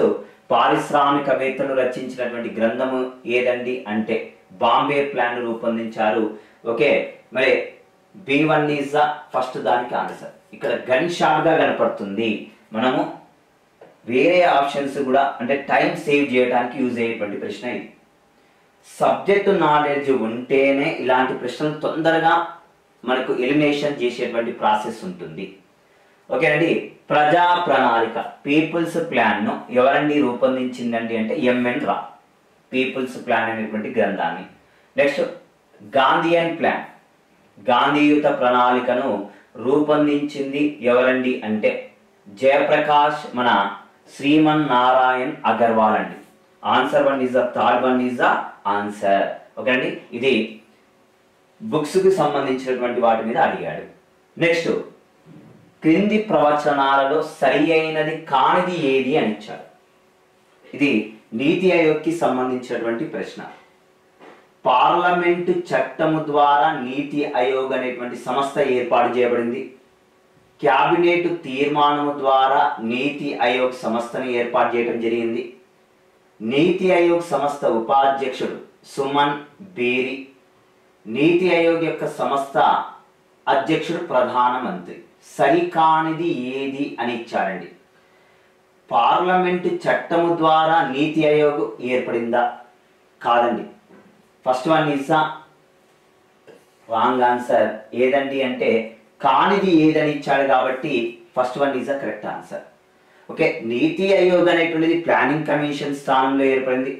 పారిశ్రామికవేత్తలు రచించినటువంటి గ్రంథము ఏదండి అంటే బాంబే ప్లాన్ రూపొందించారు. ఓకే, మరి B1 ఈజ్ ద ఫస్ట్ దానికి ఆన్సర్. ఇక్కడ గన్ షాట్ గా కనపడుతుంది. మనము వేరే ఆప్షన్స్ కూడా అంటే టైం సేవ్ చేయడానికి యూజ్ అయ్యేటువంటి ప్రశ్న ఇది. సబ్జెక్ట్ నాలెడ్జ్ ఉంటేనే ఇలాంటి ప్రశ్నలు తొందరగా మనకు ఎలిమినేషన్ చేసేటువంటి ప్రాసెస్ ఉంటుంది. ఓకే అండి, ప్రజా ప్రణాళిక పీపుల్స్ ప్లాన్ ను ఎవరండి రూపొందించిందండి అంటే MN రా. పీపుల్స్ ప్లాన్ అనేటువంటి గ్రంథాన్ని. నెక్స్ట్ గాంధీయన్ ప్లాన్, గాంధీయుత ప్రణాళికను రూపొందించింది ఎవరండి అంటే జయప్రకాష్ మన శ్రీమన్ నారాయణ్ అగర్వాల్ అండి. Answer 1 is the third one is the answer. Okay అండి, ఇది బుక్స్ కు సంబంధించినటువంటి వాటి మీద అడిగాడు. నెక్స్ట్ క్రింది ప్రవచనాలలో సరి అయినది కానిది ఏది అని ఇచ్చాడు. ఇది నీతి ఆయోగ్ కి సంబంధించినటువంటి ప్రశ్న. పార్లమెంటు చట్టము ద్వారా నీతి ఆయోగ్ అనేటువంటి సంస్థ ఏర్పాటు చేయబడింది. క్యాబినెట్ తీర్మానము ద్వారా నీతి ఆయోగ్ సంస్థను ఏర్పాటు చేయడం జరిగింది. నీతి ఆయోగ్ సంస్థ ఉపాధ్యక్షుడు సుమన్ బేరి. నీతి ఆయోగ్ యొక్క సంస్థ అధ్యక్షుడు ప్రధానమంత్రి. సరికానిది ఏది అని ఇచ్చారండి. పార్లమెంటు చట్టము ద్వారా నీతి ఆయోగ్ ఏర్పడిందా? కాదండి. First one is the wrong answer. ఏదండి అంటే కానిది ఏదని ఇచ్చాడు కాబట్టి first one is the correct answer. Okay, నీతి ఆయోగ్ అనేటువంటిది ప్లానింగ్ కమిషన్ స్థానంలో ఏర్పడింది.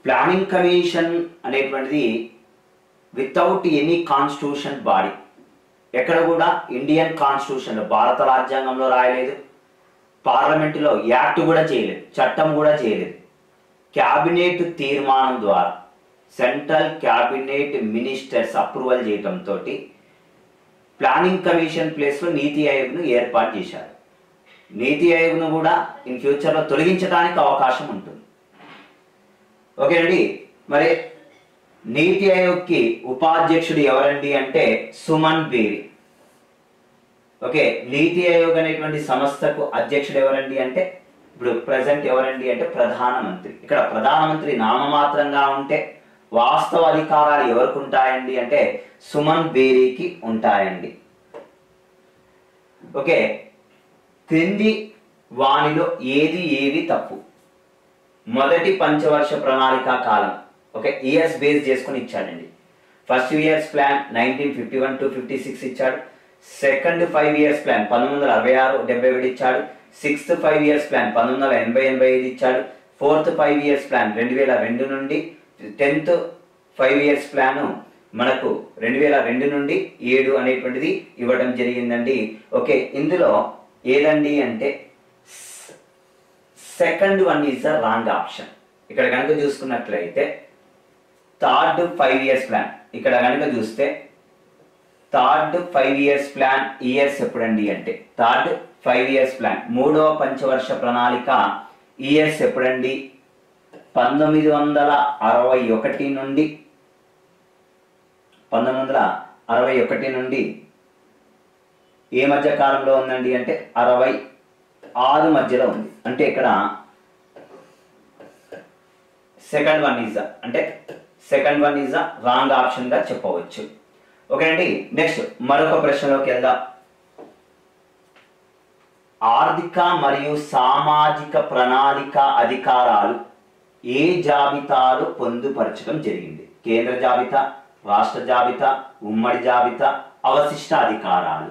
ప్లానింగ్ కమిషన్ అనేటువంటిది వితౌట్ ఎనీ కాన్స్టిట్యూషన్ బాడీ. ఎక్కడ కూడా ఇండియన్ కాన్స్టిట్యూషన్లో భారత రాజ్యాంగంలో రాయలేదు. పార్లమెంటులో యాక్ట్ కూడా చేయలేదు, చట్టం కూడా చేయలేదు. క్యాబినెట్ తీర్మానం ద్వారా సెంట్రల్ క్యాబినెట్ మినిస్టర్స్ అప్రూవల్ చేయడంతో ప్లానింగ్ కమిషన్ ప్లేస్లో నీతి ఆయోగ్ను ఏర్పాటు చేశారు. నీతి ఆయోగ్ను కూడా ఇన్ ఫ్యూచర్లో తొలగించడానికి అవకాశం ఉంటుంది. ఓకే అండి, మరి నీతి ఆయోగ్కి ఉపాధ్యక్షుడు ఎవరండి అంటే సుమన్ బేరి. ఓకే, నీతి ఆయోగ్ అనేటువంటి సంస్థకు అధ్యక్షుడు ఎవరండి అంటే ఇప్పుడు ప్రజెంట్ ఎవరండి అంటే ప్రధానమంత్రి. ఇక్కడ ప్రధానమంత్రి నామమాత్రంగా ఉంటే వాస్తవ అధికారాలు ఎవరికి ఉంటాయండి అంటే సుమన్ బేరీకి ఉంటాయండి. ఓకే, క్రింది వానిలో ఏది తప్పు? మొదటి పంచవర్ష ప్రణాళిక కాలం, ఓకే, ఇయర్స్ బేస్ చేసుకుని ఇచ్చాడండి. ఫస్ట్ ఇయర్స్ ప్లాన్ 1951 to 56 ఇచ్చాడు. సెకండ్ 5 ఇయర్స్ ప్లాన్ 1966-71 ఇచ్చాడు. సిక్స్త్ 5 ఇయర్స్ ప్లాన్ 1980-85 ఇచ్చాడు. ఫోర్త్ 5 ఇయర్స్ ప్లాన్ 2002 నుండి, 10th 5 ఇయర్స్ ప్లాన్ మనకు 2002 నుండి 7 అనేటువంటిది ఇవ్వడం జరిగిందండి. ఓకే, ఇందులో ఏదండి అంటే second one is the wrong option. ఇక్కడ కనుక చూసుకున్నట్లయితే థర్డ్ 5 ఇయర్స్ ప్లాన్, ఇక్కడ కనుక చూస్తే థర్డ్ 5 ఇయర్స్ ప్లాన్ ఇయర్స్ ఎప్పుడండి అంటే థర్డ్ 5 ఇయర్స్ ప్లాన్ మూడవ పంచవర్ష ప్రణాళిక ఇయర్స్ ఎప్పుడండి 1961 నుండి 1961 నుండి ఏ మధ్య కాలంలో ఉందండి అంటే 66 మధ్యలో ఉంది. అంటే ఇక్కడ second one is wrong option గా చెప్పవచ్చు. ఓకే అండి, నెక్స్ట్ మరొక ప్రశ్నలోకి వెళ్దాం. ఆర్థిక మరియు సామాజిక ప్రణాళిక అధికారాలు ఏ జాబితాలో పొందుపరచడం జరిగింది? కేంద్ర జాబితా, రాష్ట్ర జాబితా, ఉమ్మడి జాబితా, అవశిష్ట అధికారాలు.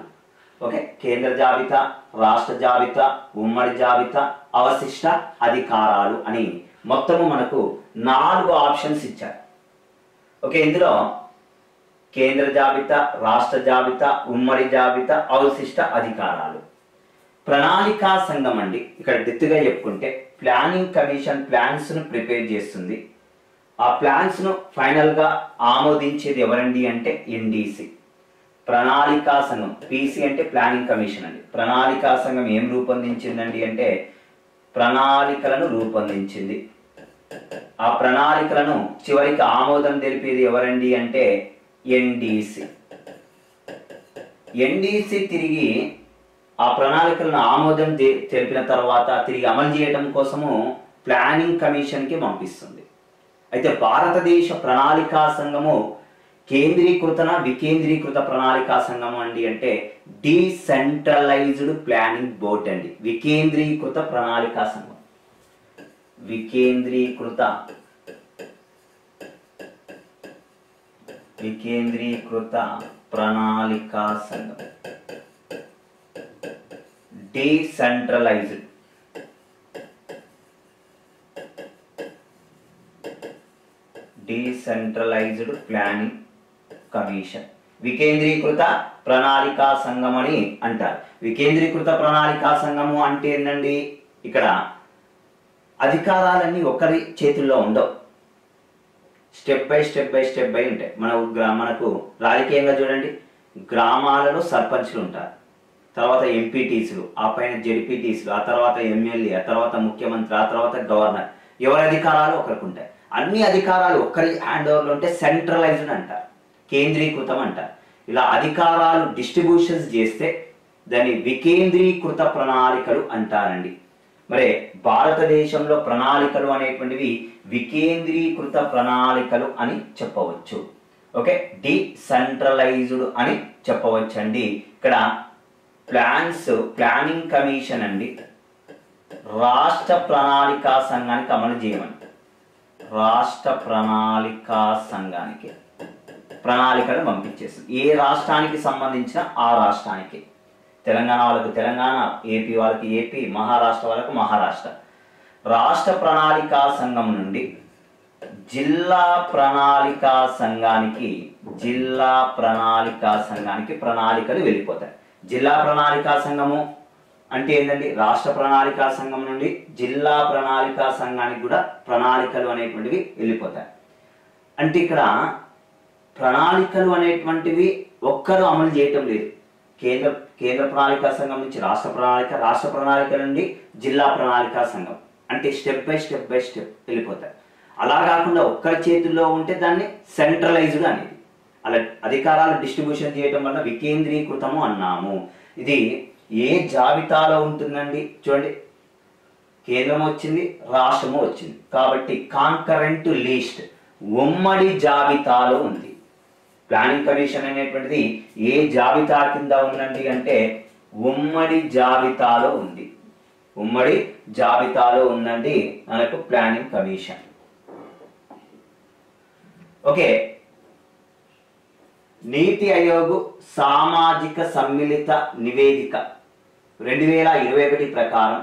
ఓకే, కేంద్ర జాబితా, రాష్ట్ర జాబితా, ఉమ్మడి జాబితా, అవశిష్ట అధికారాలు అని మొత్తము మనకు 4 ఆప్షన్స్ ఇచ్చారు. ఓకే, ఇందులో కేంద్ర జాబితా, రాష్ట్ర జాబితా, ఉమ్మడి జాబితా, అవశిష్ట అధికారాలు. ప్రణాళికా సంఘం అండి, ఇక్కడ డెప్త్గా చెప్పుకుంటే ప్లానింగ్ కమిషన్ ప్లాన్స్ ను ప్రిపేర్ చేస్తుంది. ఆ ప్లాన్స్ ను ఫైనల్ గా ఆమోదించేది ఎవరండి అంటే ఎన్డీసీ. ప్రణాళికా సంఘం, పీసీ అంటే ప్లానింగ్ కమిషన్ అండి. ప్రణాళికా సంఘం ఏం రూపొందించిందండి అంటే ప్రణాళికలను రూపొందించింది. ఆ ప్రణాళికలను చివరికి ఆమోదం తెలిపేది ఎవరండి అంటే ఎన్డీసీ. ఎన్డీసీ తిరిగి ఆ ప్రణాళికలను ఆమోదం తెలిపిన తర్వాత తిరిగి అమలు చేయడం కోసము ప్లానింగ్ కమిషన్కి పంపిస్తుంది. అయితే భారతదేశ ప్రణాళికా సంఘము కేంద్రీకృతన వికేంద్రీకృత ప్రణాళికా సంఘం అండి అంటే డీసెంట్రలైజ్డ్ ప్లానింగ్ బోర్డ్ అండి. వికేంద్రీకృత ప్రణాళికా సంఘం, వికేంద్రీకృత ప్రణాళికా సంఘం, డీసెంట్రలైజ్డ్ ప్లానింగ్ కమిషన్. వికేంద్రీకృత ప్రణాళికా సంఘం అని అంటారు. వికేంద్రీకృత ప్రణాళికా సంఘము అంటే ఏంటండి, ఇక్కడ అధికారాలన్నీ ఒకరి చేతుల్లో ఉండవు, స్టెప్ బై ఉంటాయి. మనకు రాజకీయంగా చూడండి, గ్రామాలలో సర్పంచ్లు ఉంటారు, తర్వాత ఎంపీటీసీలు, ఆ పైన జెడ్పీటీసీలు, ఆ తర్వాత ఎమ్మెల్యే, ఆ తర్వాత ముఖ్యమంత్రి, ఆ తర్వాత గవర్నర్. ఎవరి అధికారాలు ఒకరికి ఉంటాయి. అన్ని అధికారాలు ఒక్కరి హ్యాండ్ ఓవర్లో ఉంటే సెంట్రలైజ్డ్ అంటారు, కేంద్రీకృతం అంటారు. ఇలా అధికారాలు డిస్ట్రిబ్యూషన్స్ చేస్తే దాన్ని వికేంద్రీకృత ప్రణాళికలు అంటారండి. మరి భారతదేశంలో ప్రణాళికలు అనేటువంటివి వికేంద్రీకృత ప్రణాళికలు అని చెప్పవచ్చు. ఓకే, డీసెంట్రలైజ్డ్ అని చెప్పవచ్చు అండి. ఇక్కడ ప్లానింగ్ కమిషన్ అండి రాష్ట్ర ప్రణాళికా సంఘానికి అమలు చేయమని, రాష్ట్ర ప్రణాళికా సంఘానికి ప్రణాళికలు పంపించేస్తుంది. ఏ రాష్ట్రానికి సంబంధించిన ఆ రాష్ట్రానికి, తెలంగాణ వాళ్ళకు తెలంగాణ, ఏపీ వాళ్ళకి ఏపీ, మహారాష్ట్ర వాళ్ళకు మహారాష్ట్ర. రాష్ట్ర ప్రణాళికా సంఘం నుండి జిల్లా ప్రణాళికా సంఘానికి ప్రణాళికలు వెళ్ళిపోతాయి. జిల్లా ప్రణాళికా సంఘము అంటే ఏంటండి, రాష్ట్ర ప్రణాళికా సంఘం నుండి జిల్లా ప్రణాళికా సంఘానికి కూడా ప్రణాళికలు అనేటువంటివి వెళ్ళిపోతాయి. అంటే ఇక్కడ ప్రణాళికలు అనేటువంటివి ఒక్కరు అమలు చేయటం లేదు. కేంద్ర ప్రణాళికా సంఘం నుంచి రాష్ట్ర ప్రణాళిక నుండి జిల్లా ప్రణాళికా సంఘం, అంటే స్టెప్ బై స్టెప్ వెళ్ళిపోతాయి. అలా కాకుండా ఒక్కరి చేతుల్లో ఉంటే దాన్ని సెంట్రలైజ్డ్ అనేది. అలా అధికారాలు డిస్ట్రిబ్యూషన్ చేయడం వల్ల వికేంద్రీకృతము అన్నాము. ఇది ఏ జాబితాలో ఉంటుందండి చూడండి, కేంద్రం వచ్చింది, రాష్ట్రము వచ్చింది, కాబట్టి కాంకరెంట్ లిస్ట్ ఉమ్మడి జాబితాలో ఉంది. ప్లానింగ్ కమిషన్ అనేటువంటిది ఏ జాబితా కింద ఉందండి అంటే ఉమ్మడి జాబితాలో ఉంది. ఉమ్మడి జాబితాలో ఉందండి మనకు ప్లానింగ్ కమిషన్. ఓకే, నీతి ఆయోగ్ సామాజిక సమ్మిళిత నివేదిక 2021 ప్రకారం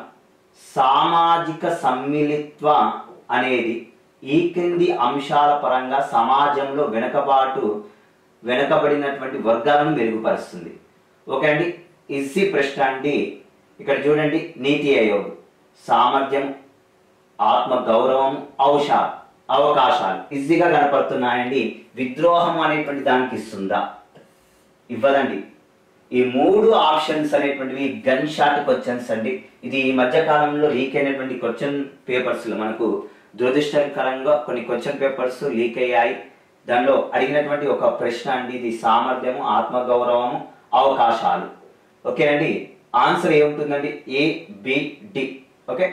సామాజిక సమ్మిళిత్వ అనేది ఈ క్రింది అంశాల పరంగా సమాజంలో వెనుకబడినటువంటి వర్గాలను మెరుగుపరుస్తుంది. ఓకే అండి, ఈజీ ప్రశ్న అండి. ఇక్కడ చూడండి, నీతి ఆయోగ్ సామర్థ్యం, ఆత్మ గౌరవం, అవకాశాలు ఈజీగా కనపడుతున్నాయండి. విద్రోహం అనేటువంటి దానికి ఇస్తుందా? ఇవ్వదండి. ఈ 3 ఆప్షన్స్ అనేటువంటివి గన్ షాట్ క్వశ్చన్స్ అండి. ఇది ఈ మధ్య కాలంలో లీక్ అయినటువంటి క్వశ్చన్ పేపర్స్లో మనకు దురదృష్టకరంగా కొన్ని క్వశ్చన్ పేపర్స్ లీక్ అయ్యాయి. దానిలో అడిగినటువంటి ఒక ప్రశ్న అండి ఇది, సామర్థ్యము, ఆత్మగౌరవము, అవకాశాలు. ఓకే అండి, ఆన్సర్ ఏముంటుందండి? A, B, D. Okay,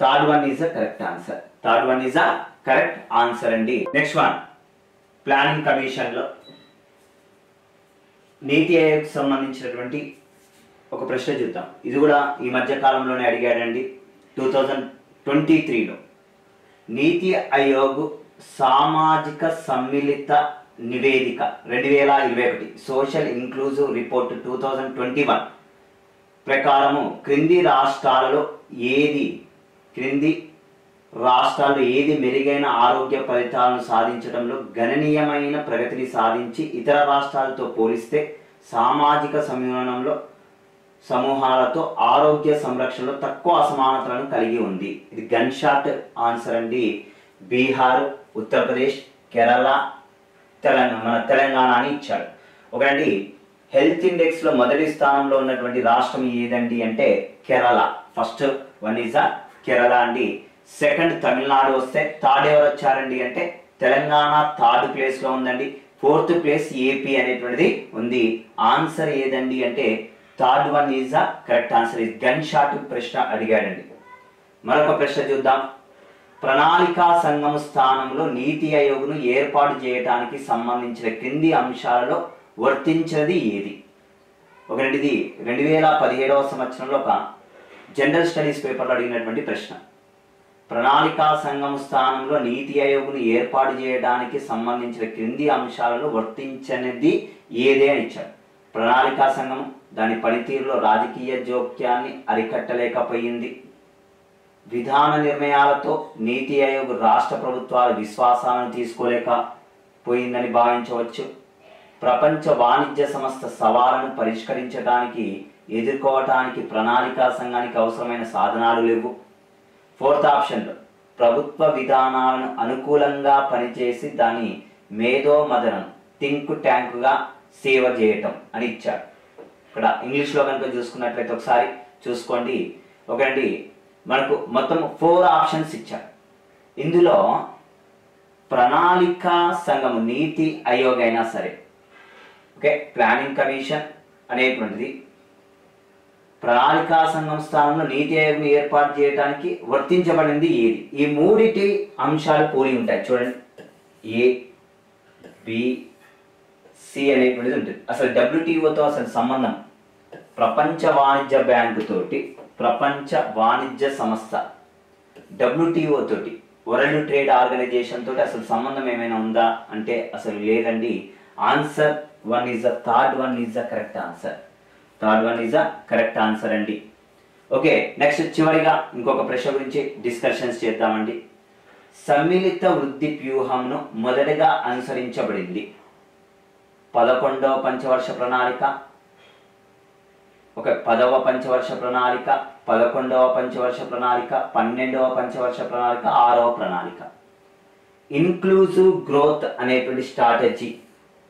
third one is the correct answer. Third one is the correct answer అండి. నెక్స్ట్ వన్, ప్లానింగ్ కమిషన్ లో నీతి ఆయోగ్ సంబంధించినటువంటి ఒక ప్రశ్న చూద్దాం. ఇది కూడా ఈ మధ్య కాలంలోనే అడిగాడండి. 2023లో నీతి ఆయోగ్ సామాజిక సమ్మిళిత నివేదిక 2021 సోషల్ ఇంక్లూజివ్ రిపోర్ట్ 2021 ప్రకారము క్రింది రాష్ట్రాల్లో ఏది మెరుగైన ఆరోగ్య ఫలితాలను సాధించడంలో గణనీయమైన ప్రగతిని సాధించి ఇతర రాష్ట్రాలతో పోలిస్తే సామాజిక సమూహాలతో ఆరోగ్య సంరక్షణలో తక్కువ అసమానతలను కలిగి ఉంది? ఇది గన్ షాట్ ఆన్సర్ అండి. బీహార్, ఉత్తరప్రదేశ్, కేరళ, తెలంగాణ అని ఇచ్చాడు. ఒకటి, హెల్త్ ఇండెక్స్ లో మొదటి స్థానంలో ఉన్నటువంటి రాష్ట్రం ఏదండి అంటే Kerala. First one is Kerala అండి. సెకండ్ తమిళనాడు వస్తే థర్డ్ ఎవరు వచ్చారండి అంటే తెలంగాణ థర్డ్ ప్లేస్ లో ఉందండి. ఫోర్త్ ప్లేస్ ఏపీ అనేటువంటిది ఉంది. ఆన్సర్ ఏదండి అంటే third one is the correct answer. ఇది గన్ షాట్ ప్రశ్న అడిగాడండి. మరొక ప్రశ్న చూద్దాం. ప్రణాళికా సంఘం స్థానంలో నీతి ఆయోగ్ను ఏర్పాటు చేయడానికి సంబంధించిన క్రింది అంశాలలో వర్తించినది ఏది? ఒకటిది 2017వ సంవత్సరంలో ఒక జనరల్ స్టడీస్ పేపర్లో అడిగినటువంటి ప్రశ్న. ప్రణాళికా సంఘం స్థానంలో నీతి ఆయోగ్ను ఏర్పాటు చేయడానికి సంబంధించిన క్రింది అంశాలలో వర్తించనిది ఏదే అని ఇచ్చాడు. ప్రణాళికా సంఘం దాని పనితీరులో రాజకీయ జోక్యాన్ని అరికట్టలేకపోయింది. విధాన నిర్ణయాలతో నీతి ఆయోగ్ రాష్ట్ర ప్రభుత్వాల విశ్వాసాలను తీసుకోలేకపోయిందని భావించవచ్చు. ప్రపంచ వాణిజ్య సంస్థ సవాళ్లను ఎదుర్కోవటానికి ప్రణాళికా సంఘానికి అవసరమైన సాధనాలు లేవు. ఫోర్త్ ఆప్షన్లో ప్రభుత్వ విధానాలను అనుకూలంగా పనిచేసి దాని మేధోమదనం థింక్ ట్యాంక్గా సేవ చేయటం అని ఇచ్చాడు. ఇక్కడ ఇంగ్లీష్లో కనుక చూసుకున్నట్లయితే ఒకసారి చూసుకోండి. ఒకటి, మనకు మొత్తం 4 ఆప్షన్స్ ఇచ్చాడు. ఇందులో ప్రణాళికా సంఘం నీతి ఆయోగ్ అయినా సరే, ఓకే, ప్లానింగ్ కమిషన్ అనేటువంటిది ప్రణాళికా సంఘం స్థానంలో నీతి ఆయోగ్ను ఏర్పాటు చేయడానికి వర్తించబడింది ఏది? ఈ 3 అంశాలు పోలి ఉంటాయి చూడండి. ఏ, బి, సి అనేటువంటిది ఉంటుంది. అసలు WTOతో అసలు సంబంధం, ప్రపంచ వాణిజ్య బ్యాంకు తోటి, ప్రపంచ వాణిజ్య సంస్థ WTO తోటి, వరల్డ్ ట్రేడ్ ఆర్గనైజేషన్ తోటి అసలు సంబంధం ఏమైనా ఉందా అంటే అసలు లేదండి. Answer one is the third one is the correct answer. Third one is the correct answer అండి. ఓకే, నెక్స్ట్ చివరిగా ఇంకొక ప్రశ్న గురించి డిస్కషన్స్ చేద్దామండి. సమ్మిళిత వృద్ధి వ్యూహంను మొదటగా అనుసరించబడింది 11వ పంచవర్ష ప్రణాళిక, 10వ పంచవర్ష ప్రణాళిక, 11వ పంచవర్ష ప్రణాళిక, 12వ పంచవర్ష ప్రణాళిక, 6వ ప్రణాళిక. ఇన్క్లూజివ్ గ్రోత్ అనేటువంటి స్ట్రాటజీ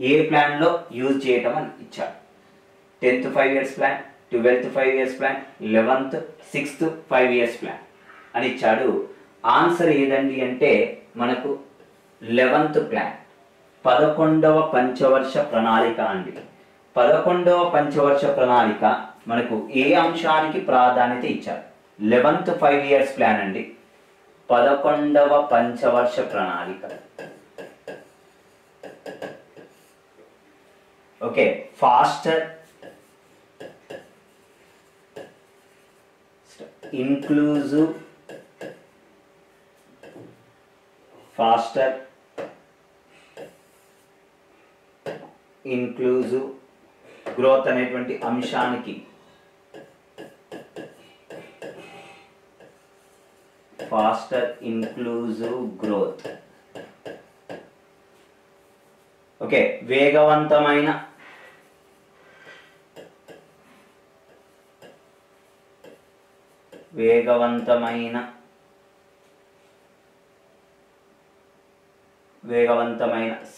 ఏ ప్లాన్లో యూజ్ చేయటం అని ఇచ్చాడు. 10th 5 years plan, 12th 5 years plan, 11th 6th 5 years plan అని ఇచ్చాడు. ఆన్సర్ ఏదండి అంటే మనకు 11th ప్లాన్, 11వ పంచవర్ష ప్రణాళిక అండి. 11వ పంచవర్ష ప్రణాళిక మనకు ఏ అంశానికి ప్రాధాన్యత ఇచ్చారు? 11th 5 years ప్లాన్ అండి. 11వ పంచవర్ష ప్రణాళిక ఓకే, ఫాస్టర్ ఇంక్లూజివ్ గ్రోత్ అనేటువంటి అంశానికి ఫాస్టర్ ఇంక్లూజివ్ గ్రోత్. ఓకే, వేగవంతమైన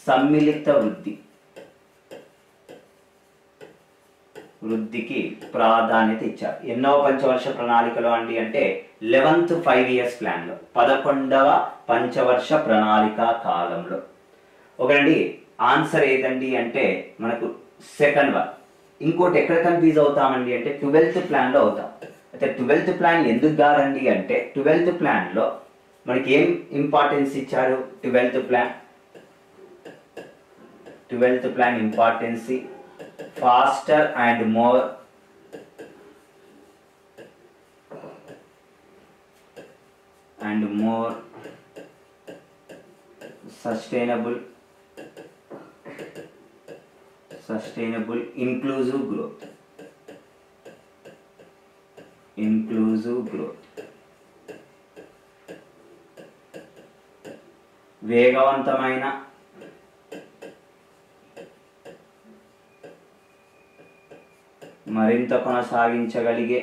సమ్మిళిత వృద్ధికి ప్రాధాన్యత ఇచ్చారు. ఎన్నో పంచవర్ష ప్రణాళికలో అండి అంటే 11th 5 years ప్లాన్లో, 11వ పంచవర్ష ప్రణాళిక కాలంలో. ఓకేనండి, ఆన్సర్ ఏదండి అంటే మనకు సెకండ్ వన్. ఇంకోటి ఎక్కడ కన్ఫ్యూజ్ అవుతామండి అంటే 12th ప్లాన్లో అవుతాం. అయితే 12th ప్లాన్ ఎందుకు కాదండి అంటే 12th ప్లాన్లో మనకి ఏం ఇంపార్టెన్స్ ఇచ్చారు? 12th ప్లాన్ ఇంపార్టెన్సీ faster and more sustainable inclusive growth. వేగవంతమైన మరింత కొనసాగించగలిగే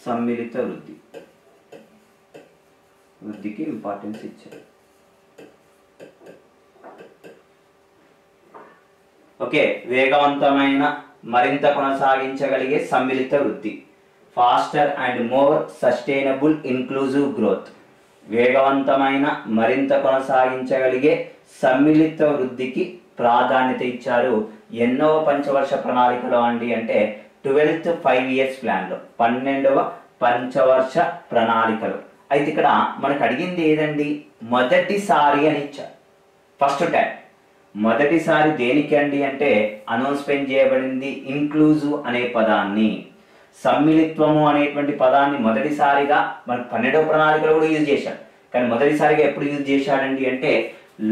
సమ్మిళిత వృద్ధికి ఇంపార్టెన్స్ ఇచ్చారు. ఓకే, వేగవంతమైన మరింత కొనసాగించగలిగే సమ్మిళిత వృద్ధి, faster and more sustainable inclusive growth. వేగవంతమైన మరింత కొనసాగించగలిగే సమ్మిళిత వృద్ధికి ప్రాధాన్యత ఇచ్చారు. ఎన్నవ పంచవర్ష ప్రణాళికలో అండి అంటే 12th 5 years ప్లాన్లో, 12వ పంచవర్ష ప్రణాళికలో. అయితే ఇక్కడ మనకు అడిగింది ఏదండి? మొదటిసారి అని ఇచ్చారు. ఫస్ట్ టైం మొదటిసారి దేనికి అండి అంటే అనౌన్స్మెంట్ చేయబడింది ఇంక్లూజివ్ అనే పదాన్ని, సమ్మిళిత్వము అనేటువంటి పదాన్ని మొదటిసారిగా మన 12వ ప్రణాళికలో కూడా యూజ్ చేశాడు. కానీ మొదటిసారిగా ఎప్పుడు యూజ్ చేశాడండి అంటే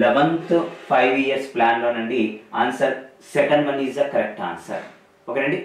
11th 5 years ప్లాన్లోనండి. Answer second one is the correct answer. ఓకేనండి.